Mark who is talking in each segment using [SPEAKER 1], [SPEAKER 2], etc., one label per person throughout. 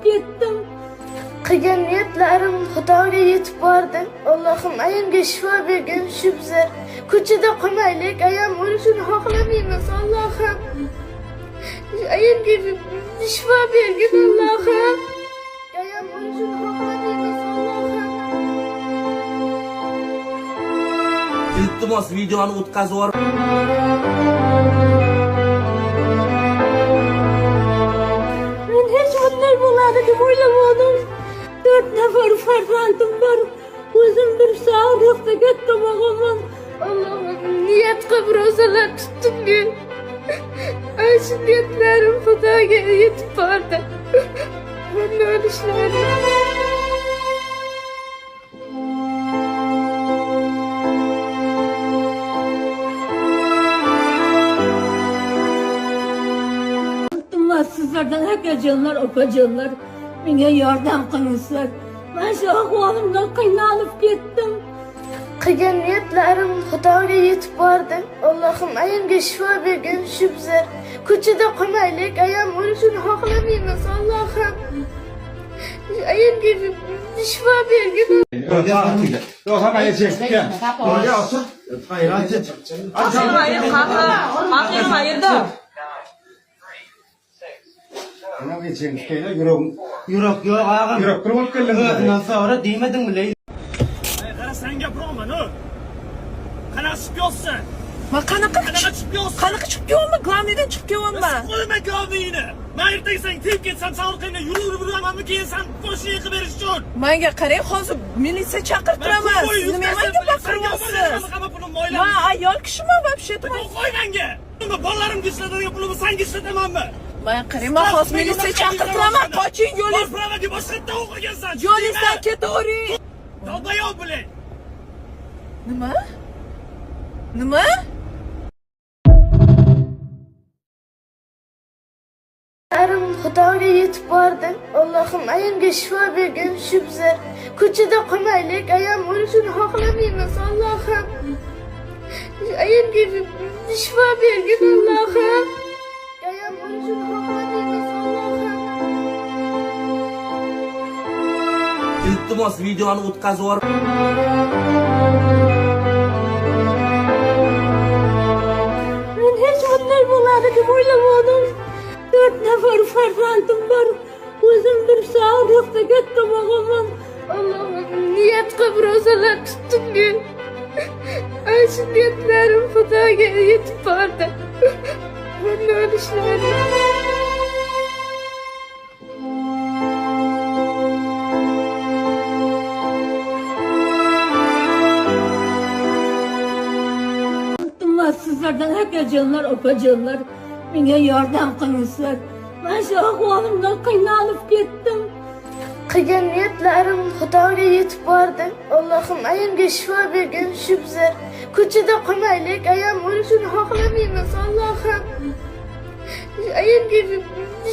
[SPEAKER 1] Gittim. Qilgan niyatlarim Xudoga yetib bordi. Allohim ayamga shifo bergin, shu bizlar ko'chada qolmaylik. Ayam o'lishini xohlamaymiz. Allohim ayamga shifo bergin. Allohim ayam o'lishini xohlamaymiz. Allohim
[SPEAKER 2] iltimos videoni o'tkazib yubor.
[SPEAKER 1] Men hech bunday bo'ladi deb o'ylamadim. 4 nafar farzandim bor. O'zim bir sog'liqda katta bo'laman. Allohim niyat qilib ro'zalar tutdim. Ay shu niyatlarim Xudoga yetib bordi. Men o'lishlarim. Sizlerden akacanlar, opacanlar bana yardım kılmışlar. Ben şu ahvalımdan kıynalıp gittim. Qilgan niyatlarim Xudoga yetib bordi. Allohim ayamga shifo bergin, shu bizlar ko'chada qolmaylik. Ayam o'lishini xohlamaymiz. Allohim ayamga shifo bergin.
[SPEAKER 3] Yok hayır çek. Oraya otur. Hayır aç.
[SPEAKER 4] Hayır.
[SPEAKER 3] Ana geçen kayda yürek ayağım. Yürek kırılıp geldim.
[SPEAKER 4] Nasıl sonra değmedin mi Leyla?
[SPEAKER 5] Qara sen gapirma, no. Qanaqa chiqib yotsan?
[SPEAKER 4] Ma qanaqa
[SPEAKER 5] chiqib yotsan?
[SPEAKER 4] Qanaqa chiqib yotma, glavniydan chiqib yotma.
[SPEAKER 5] Qo'yma gavningni. Men ertaga tep ketsam, savurqingda yuramanmi keyin sen qo'shni yiqib berish uchun.
[SPEAKER 4] Menga qarang, hozir militsiya chaqirtiramiz. Nima menga baqiryapsiz? Ma ayol kishiman вообще-то.
[SPEAKER 5] Qo'y menga. Nima bolalarimga ishlatadigan pulimni senga ishlatamanmi?
[SPEAKER 4] Men qarang, men hozir militsiya chaqirtiraman. Qoching yo'lingiz.
[SPEAKER 5] Pravaga boshqatda o'qigansan.
[SPEAKER 4] Yo'lingizdan ketavering.
[SPEAKER 5] Dalbayoq bilan.
[SPEAKER 4] Nima? Nima?
[SPEAKER 1] Ayam Xudoga yetib bordi. Allohim ayamga shifo bergin, shu bizlar ko'chada qolmaylik. Ayam o'lishini xohlamaymiz. Allohim ayamga shifo bergin. Allohim ayam o'lishini xohlamaymiz. Allohim
[SPEAKER 2] Iltimos videoni o'tkazib yubor.
[SPEAKER 1] Men hech bunday bo'ladi deb o'ylamadim. 4 nafar farzandim bor. O'zim bir sog'liqda katta bo'laman. Allohim niyat qilib ro'zalar tutdim. Ay shu niyatlarim Xudoga yetib bordi. Men o'lishlarim. Sizlerden akacanlar, opacanlar bana yardım kılmışlar. Ben şu ahvalımdan kıynalıp gittim. Qilgan niyatlarim Xudoga yetib bordi. Allohim ayamga shifo bergin, shu bizlar ko'chada qolmaylik. Ayam o'lishini xohlamaymiz. Allohim ayamga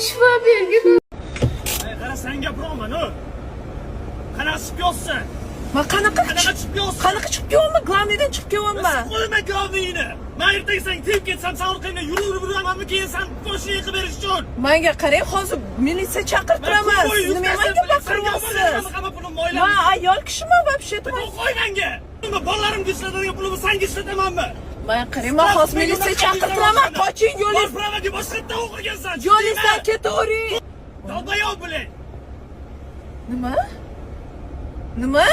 [SPEAKER 1] shifo bergin.
[SPEAKER 5] Qara sen gapirma, no. Qanaqa chiqib yotsan?
[SPEAKER 4] Ma qanaqa
[SPEAKER 5] chiqib yotsan?
[SPEAKER 4] Qanaqa chiqib yotma, glavniydan chiqib yotma.
[SPEAKER 5] Qo'yma gavningni. Men ertaga tep ketsam, savurqingda yuramanmi keyin sen qo'shni yiqib berish uchun.
[SPEAKER 4] Menga qarang, hozir militsiya chaqirtiramiz. Nima menga baqiryapsiz? Ma ayol kishiman вообще-то.
[SPEAKER 5] Qo'y menga. Nima bolalarimga ishlatadigan pulimni senga ishlatamanmi?
[SPEAKER 4] Men qarang, men hozir militsiya chaqirtiraman. Qoching yo'lingiz.
[SPEAKER 5] Pravaga boshqatda o'qigansan.
[SPEAKER 4] Yo'lingizdan ketavering.
[SPEAKER 5] Dalbayoq bilan.
[SPEAKER 4] Nima? Nima?